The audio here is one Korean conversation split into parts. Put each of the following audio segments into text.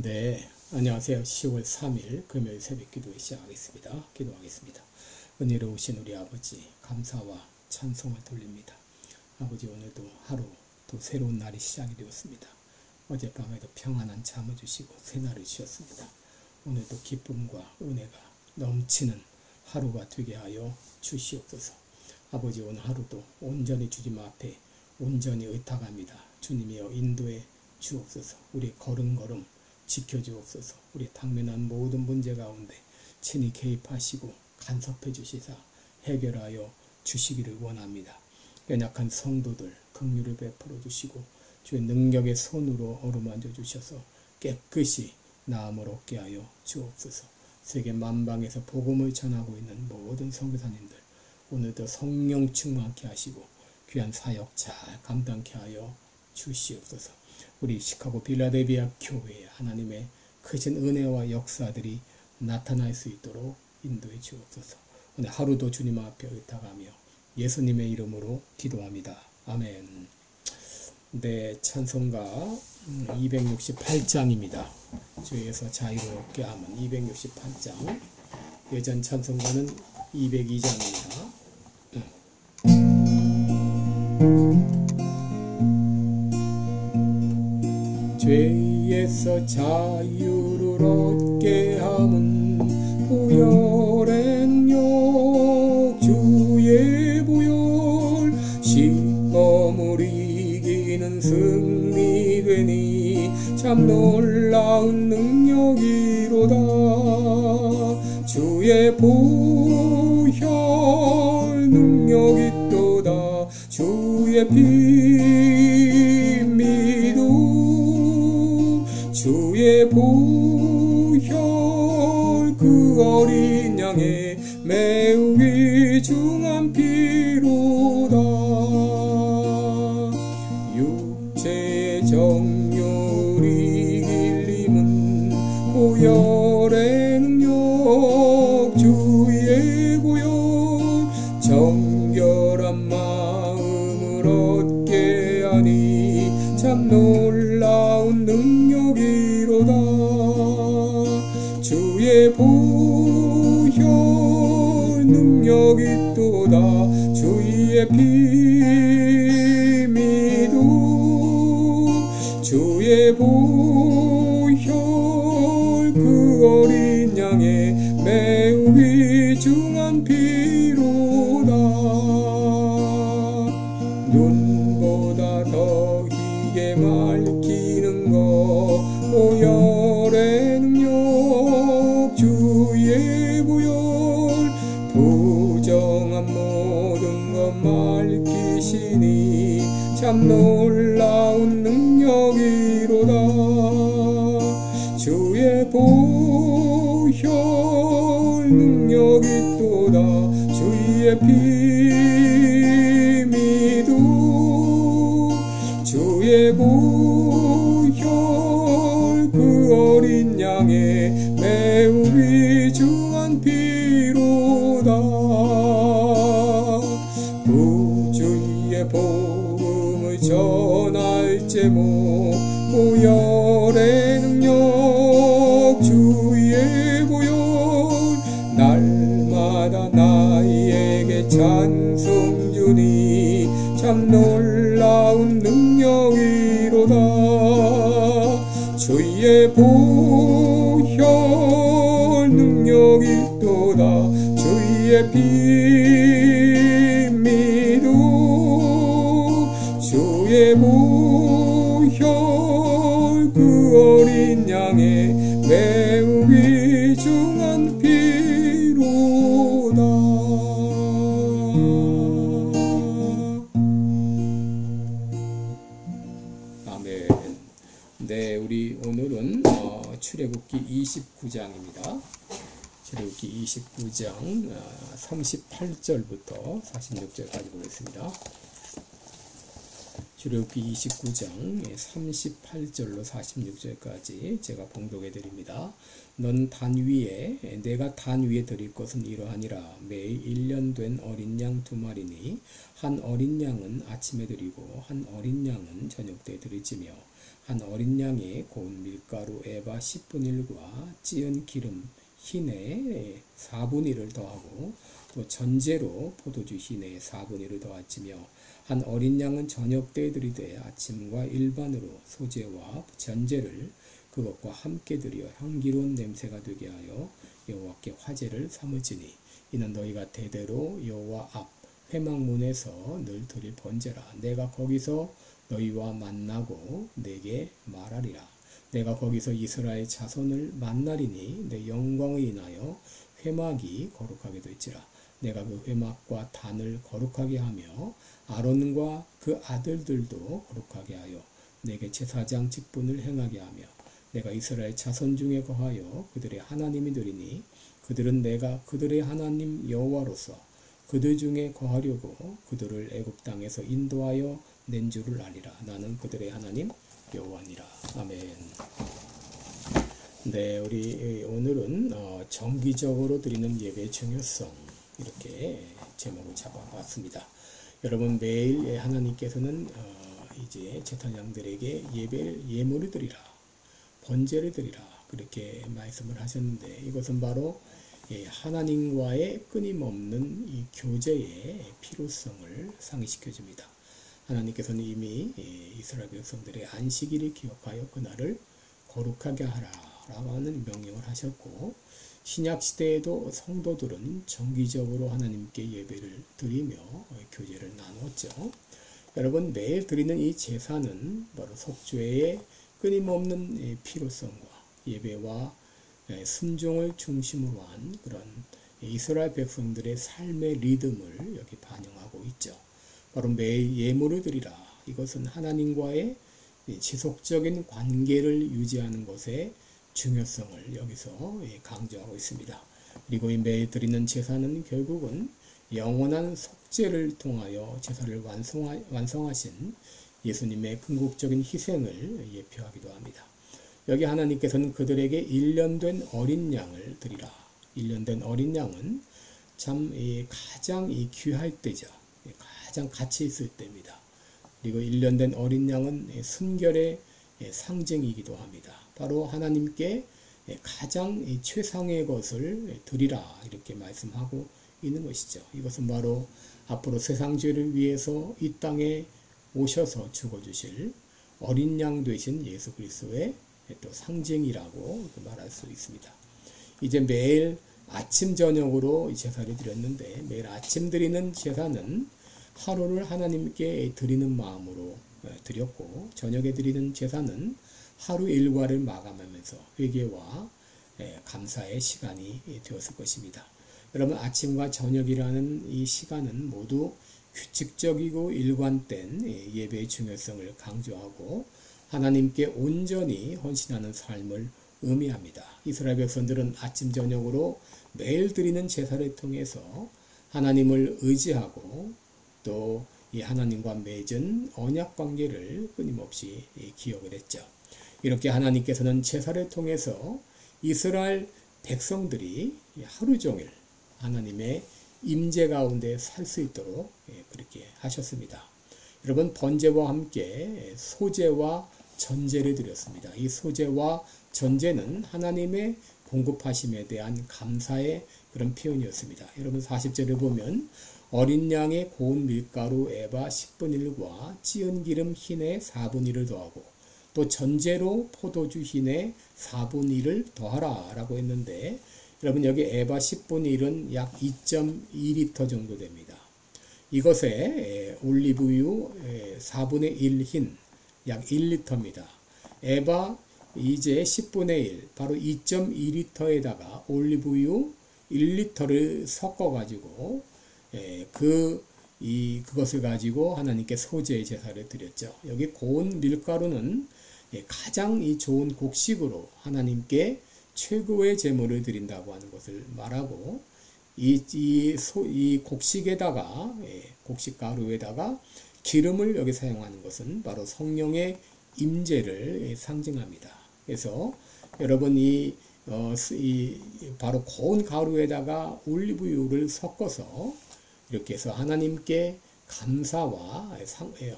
네, 안녕하세요. 10월 3일 금요일 새벽 기도 시작하겠습니다. 기도하겠습니다. 은혜로우신 우리 아버지, 감사와 찬송을 돌립니다. 아버지, 오늘도 하루 또 새로운 날이 시작이 되었습니다. 어젯밤에도 평안한 잠을 주시고 새날을 주셨습니다. 오늘도 기쁨과 은혜가 넘치는 하루가 되게 하여 주시옵소서. 아버지, 오늘 하루도 온전히 주님 앞에 온전히 의탁합니다. 주님이여 인도해 주옵소서. 우리 걸음걸음 지켜주옵소서. 우리 당면한 모든 문제 가운데 친히 개입하시고 간섭해 주시사 해결하여 주시기를 원합니다. 연약한 성도들 긍휼을 베풀어 주시고 주의 능력의 손으로 어루만져 주셔서 깨끗이 나음을 얻게 하여 주옵소서. 세계 만방에서 복음을 전하고 있는 모든 선교사님들 오늘도 성령 충만케 하시고 귀한 사역 잘 감당케 하여 주시옵소서. 우리 시카고 빌라델비아 교회에 하나님의 크신 은혜와 역사들이 나타날 수 있도록 인도해 주옵소서. 오늘 하루도 주님 앞에 의탁하며 예수님의 이름으로 기도합니다. 아멘. 네, 찬송가 268장입니다. 주에서 자유롭게 하면 268장. 예전 찬송가는 202장입니다. 죄에서 자유를 얻게 함은 보혈의 능력 주의 보혈 시험을 이기는 승리되니 참 놀라운 능력이로다. 주의 보혈 능력이 또다. 주의 피 믿음 주의 보혈 그 어린 양의 매우 귀중한 피로다. 육체의 정욕이 길림은 보혈의 능력 주의 보혈 정결한 마음을 얻게 하니 참 놀라운 능력이로다. 주의 보혈 능력이 또다. 주의 피 믿음 주의 보혈 그 어린 양의 매우 귀중한 피로다. 눈보다 더 희게 맑히는 것 보혈의 능력 주의 보혈 부정한 모든 것 맑히시니 참 놀라운 능력이로다. 주의 보혈 능력이 또다. 주의 피 믿음 주의 보혈 그 어린 양의 매우 귀중한 피로다. 구주의 복음을 전할 제목 보혈의 능력 주의 보혈 날마다 나에게 찬송 주니 참 놀라운 능력이로다. 주의 보혈 능력이 또다. 주의 피 믿음 주의 보혈 그 어린 양의 매우 귀중한 피로다. 아멘. 네, 우리 오늘은 출애굽기 29장입니다. 출애굽기 29장 38절부터 46절까지 보겠습니다. 출애굽기 29장 38절로 46절까지 제가 봉독해 드립니다. 넌 단 위에 내가 단 위에 드릴 것은 이러하니라. 매일 1년 된 어린 양 2마리니 한 어린 양은 아침에 드리고 한 어린 양은 저녁 때 드릴지며 한 어린 양에 고운 밀가루 에바 10분의 1과 찌은 기름 흰에 4분의 1을 더하고 또 전제로 포도주 흰에 4분의 1을 더하지며 한 어린 양은 저녁 때에 드리되 아침과 일반으로 소제와 전제를 그것과 함께 드려 향기로운 냄새가 되게 하여 여호와께 화제를 삼으지니 이는 너희가 대대로 여호와 앞 회막문에서 늘 드릴 번제라. 내가 거기서 너희와 만나고 내게 말하리라. 내가 거기서 이스라엘 자손을 만나리니 내 영광을 인하여 회막이 거룩하게 될지라. 내가 그 회막과 단을 거룩하게 하며 아론과 그 아들들도 거룩하게 하여 내게 제사장 직분을 행하게 하며 내가 이스라엘 자손 중에 거하여 그들의 하나님이 되리니 그들은 내가 그들의 하나님 여호와로서 그들 중에 거하려고 그들을 애굽 땅에서 인도하여 낸 줄을 아리라. 나는 그들의 하나님 여호와니라. 아멘. 네, 우리 오늘은 정기적으로 드리는 예배의 중요성 이렇게 제목을 잡아봤습니다. 여러분 매일 하나님께서는 이제 제사장들에게 예물을 드리라, 번제를 드리라 그렇게 말씀을 하셨는데 이것은 바로 하나님과의 끊임없는 이 교제의 필요성을 상기시켜 줍니다. 하나님께서는 이미 이스라엘 백성들의 안식일을 기억하여 그날을 거룩하게 하라라고 하는 명령을 하셨고 신약시대에도 성도들은 정기적으로 하나님께 예배를 드리며 교제를 나누었죠. 여러분 매일 드리는 이 제사는 바로 속죄의 끊임없는 필요성과 예배와 순종을 중심으로 한 그런 이스라엘 백성들의 삶의 리듬을 여기 반영하고 있죠. 바로 매일 예물을 드리라. 이것은 하나님과의 지속적인 관계를 유지하는 것의 중요성을 여기서 강조하고 있습니다. 그리고 이 매일 드리는 제사는 결국은 영원한 속죄를 통하여 제사를 완성하신 예수님의 궁극적인 희생을 예표하기도 합니다. 여기 하나님께서는 그들에게 1년 된 어린 양을 드리라. 1년 된 어린 양은 참 가장 귀할 때죠. 가장 가치 있을 때입니다. 그리고 1년 된 어린 양은 순결의 상징이기도 합니다. 바로 하나님께 가장 최상의 것을 드리라 이렇게 말씀하고 있는 것이죠. 이것은 바로 앞으로 세상 죄를 위해서 이 땅에 오셔서 죽어주실 어린 양 되신 예수 그리스도의 또 상징이라고 말할 수 있습니다. 이제 매일 아침 저녁으로 제사를 드렸는데 매일 아침 드리는 제사는 하루를 하나님께 드리는 마음으로 드렸고 저녁에 드리는 제사는 하루 일과를 마감하면서 회개와 감사의 시간이 되었을 것입니다. 여러분 아침과 저녁이라는 이 시간은 모두 규칙적이고 일관된 예배의 중요성을 강조하고 하나님께 온전히 헌신하는 삶을 의미합니다. 이스라엘 백성들은 아침 저녁으로 매일 드리는 제사를 통해서 하나님을 의지하고 또 이 하나님과 맺은 언약 관계를 끊임없이 기억을 했죠. 이렇게 하나님께서는 제사를 통해서 이스라엘 백성들이 하루 종일 하나님의 임재 가운데 살 수 있도록 그렇게 하셨습니다. 여러분 번제와 함께 소제와 전제를 드렸습니다. 이 소제와 전제는 하나님의 공급하심에 대한 감사의 그런 표현이었습니다. 여러분 40절을 보면 어린 양의 고운 밀가루 에바 10분의 1과 찌은 기름 흰에 4분의 1을 더하고 또 전제로 포도주 흰에 4분의 1을 더하라 라고 했는데 여러분 여기 에바 10분의 1은 약 2.2리터 정도 됩니다. 이것에 올리브유 4분의 1 흰 약 1리터입니다. 에바 이제 10분의 1 바로 2.2리터에다가 올리브유 1리터를 섞어 가지고 그것을 가지고 하나님께 소제의 제사를 드렸죠. 여기 고운 밀가루는 가장 좋은 곡식으로 하나님께 최고의 제물을 드린다고 하는 것을 말하고 이 곡식에다가 곡식 가루에다가 기름을 여기 사용하는 것은 바로 성령의 임재를 상징합니다. 그래서 여러분 바로 고운 가루에다가 올리브유를 섞어서 이렇게 해서 하나님께 감사와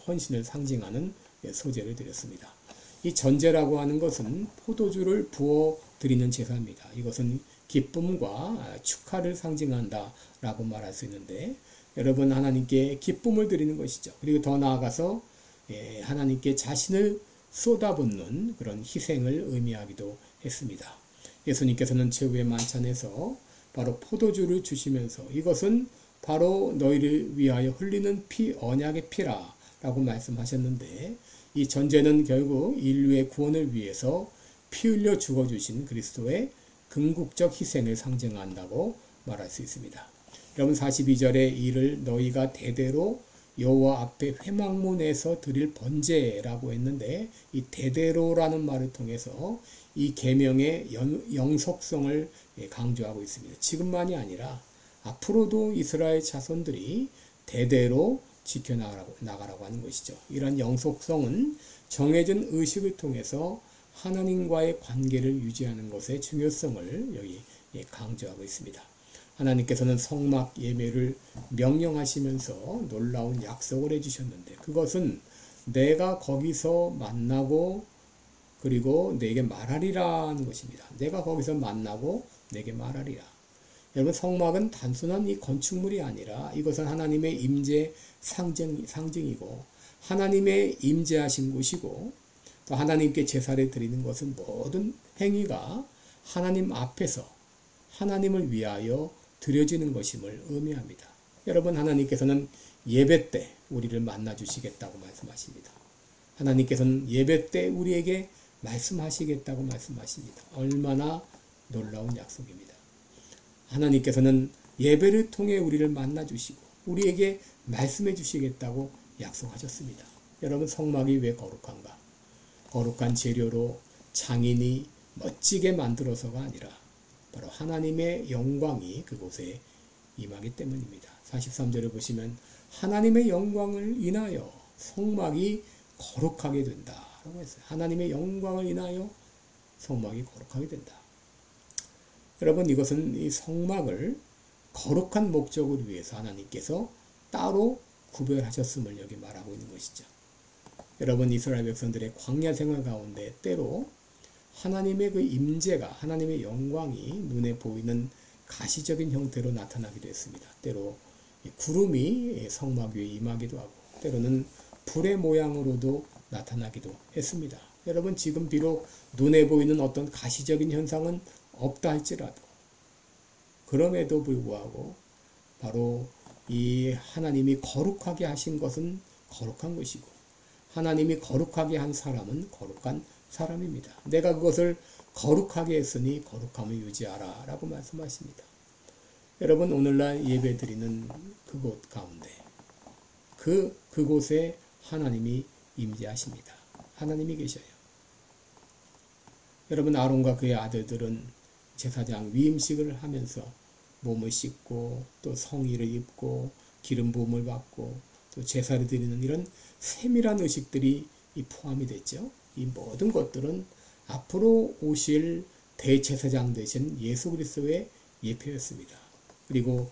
헌신을 상징하는 소제를 드렸습니다. 이 전제라고 하는 것은 포도주를 부어 드리는 제사입니다. 이것은 기쁨과 축하를 상징한다 라고 말할 수 있는데, 여러분 하나님께 기쁨을 드리는 것이죠. 그리고 더 나아가서 하나님께 자신을 쏟아붓는 그런 희생을 의미하기도 했습니다. 예수님께서는 최후의 만찬에서 바로 포도주를 주시면서 이것은 바로 너희를 위하여 흘리는 피, 언약의 피라 라고 말씀하셨는데, 이 전제는 결국 인류의 구원을 위해서 피 흘려 죽어주신 그리스도의 궁극적 희생을 상징한다고 말할 수 있습니다. 여러분 42절에 이를 너희가 대대로 여호와 앞에 회막문에서 드릴 번제라고 했는데, 이 대대로라는 말을 통해서 이 계명의 영속성을 강조하고 있습니다. 지금만이 아니라 앞으로도 이스라엘 자손들이 대대로 지켜나가라고 하는 것이죠. 이러한 영속성은 정해진 의식을 통해서 하나님과의 관계를 유지하는 것의 중요성을 여기 강조하고 있습니다. 하나님께서는 성막 예배를 명령하시면서 놀라운 약속을 해주셨는데, 그것은 내가 거기서 만나고 그리고 내게 말하리라는 것입니다. 내가 거기서 만나고 내게 말하리라. 여러분 성막은 단순한 이 건축물이 아니라 이것은 하나님의 임재 상징이고 하나님의 임재하신 곳이고, 또 하나님께 제사를 드리는 것은 모든 행위가 하나님 앞에서 하나님을 위하여 드려지는 것임을 의미합니다. 여러분 하나님께서는 예배 때 우리를 만나 주시겠다고 말씀하십니다. 하나님께서는 예배 때 우리에게 말씀하시겠다고 말씀하십니다. 얼마나 놀라운 약속입니다. 하나님께서는 예배를 통해 우리를 만나 주시고 우리에게 말씀해 주시겠다고 약속하셨습니다. 여러분 성막이 왜 거룩한가? 거룩한 재료로 장인이 멋지게 만들어서가 아니라 바로 하나님의 영광이 그곳에 임하기 때문입니다. 43절을 보시면 하나님의 영광을 인하여 성막이 거룩하게 된다라고 했어요. 하나님의 영광을 인하여 성막이 거룩하게 된다. 여러분 이것은 이 성막을 거룩한 목적을 위해서 하나님께서 따로 구별하셨음을 여기 말하고 있는 것이죠. 여러분 이스라엘 백성들의 광야 생활 가운데 때로 하나님의 그 임재가, 하나님의 영광이 눈에 보이는 가시적인 형태로 나타나기도 했습니다. 때로 구름이 성막 위에 임하기도 하고 때로는 불의 모양으로도 나타나기도 했습니다. 여러분 지금 비록 눈에 보이는 어떤 가시적인 현상은 없다 할지라도 그럼에도 불구하고 바로 이 하나님이 거룩하게 하신 것은 거룩한 것이고 하나님이 거룩하게 한 사람은 거룩한 사람입니다. 내가 그것을 거룩하게 했으니 거룩함을 유지하라 라고 말씀하십니다. 여러분 오늘날 예배 드리는 그곳 가운데 그곳에 하나님이 임재하십니다. 하나님이 계셔요. 여러분 아론과 그의 아들들은 제사장 위임식을 하면서 몸을 씻고 또 성의를 입고 기름 부음을 받고 또 제사를 드리는 이런 세밀한 의식들이 포함이 됐죠. 이 모든 것들은 앞으로 오실 대제사장 되신 예수 그리스도의 예표였습니다. 그리고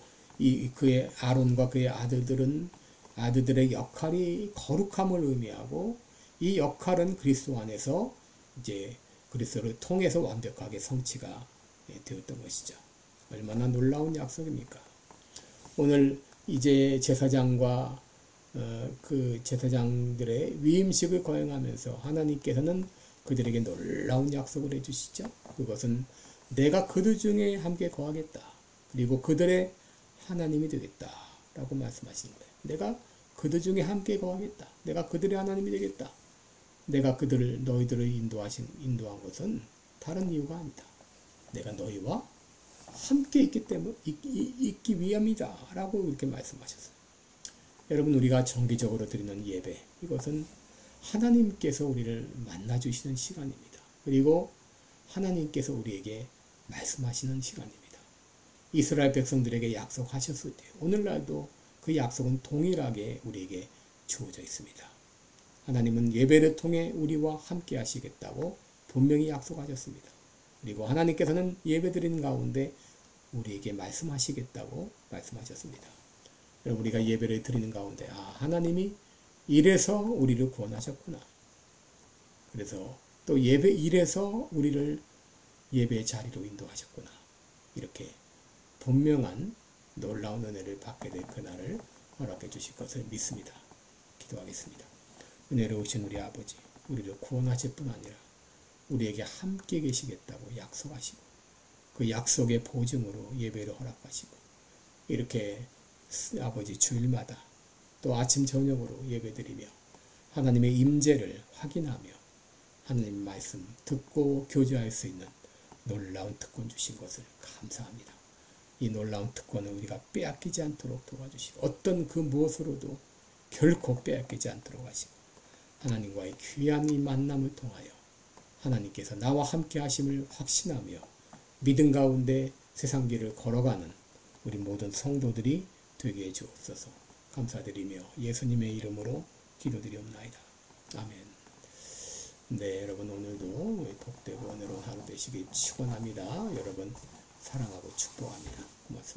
그의 아론과 그의 아들들의 역할이 거룩함을 의미하고 이 역할은 그리스도 안에서 이제 그리스도를 통해서 완벽하게 성취가 되었던 것이죠. 얼마나 놀라운 약속입니까? 오늘 이제 제사장과 그 제사장들의 위임식을 거행하면서 하나님께서는 그들에게 놀라운 약속을 해주시죠. 그것은 내가 그들 중에 함께 거하겠다. 그리고 그들의 하나님이 되겠다. 라고 말씀하시는 거예요. 내가 그들 중에 함께 거하겠다. 내가 그들의 하나님이 되겠다. 내가 너희들을 인도한 것은 다른 이유가 아니다. 내가 너희와 함께 있기 위함이다. 라고 이렇게 말씀하셨어요. 여러분 우리가 정기적으로 드리는 예배 이것은 하나님께서 우리를 만나주시는 시간입니다. 그리고 하나님께서 우리에게 말씀하시는 시간입니다. 이스라엘 백성들에게 약속하셨을 때 오늘날도 그 약속은 동일하게 우리에게 주어져 있습니다. 하나님은 예배를 통해 우리와 함께 하시겠다고 분명히 약속하셨습니다. 그리고 하나님께서는 예배드리는 가운데 우리에게 말씀하시겠다고 말씀하셨습니다. 여러분, 우리가 예배를 드리는 가운데 하나님이 이래서 우리를 구원하셨구나. 그래서 또 이래서 우리를 예배 자리로 인도하셨구나. 이렇게 분명한 놀라운 은혜를 받게 될 그날을 허락해 주실 것을 믿습니다. 기도하겠습니다. 은혜로우신 우리 아버지, 우리를 구원하실 뿐 아니라 우리에게 함께 계시겠다고 약속하시고 그 약속의 보증으로 예배를 허락하시고 이렇게 아버지 주일마다 또 아침 저녁으로 예배드리며 하나님의 임재를 확인하며 하나님 말씀 듣고 교제할 수 있는 놀라운 특권 주신 것을 감사합니다. 이 놀라운 특권을 우리가 빼앗기지 않도록 도와주시고 어떤 그 무엇으로도 결코 빼앗기지 않도록 하시고 하나님과의 귀한 이 만남을 통하여 하나님께서 나와 함께 하심을 확신하며 믿음 가운데 세상 길을 걸어가는 우리 모든 성도들이 되게 해 주옵소서. 감사드리며 예수님의 이름으로 기도드리옵나이다. 아멘. 네, 여러분 오늘도 복되고 은혜로운 하루 되시길 축원합니다. 여러분 사랑하고 축복합니다. 고맙습니다.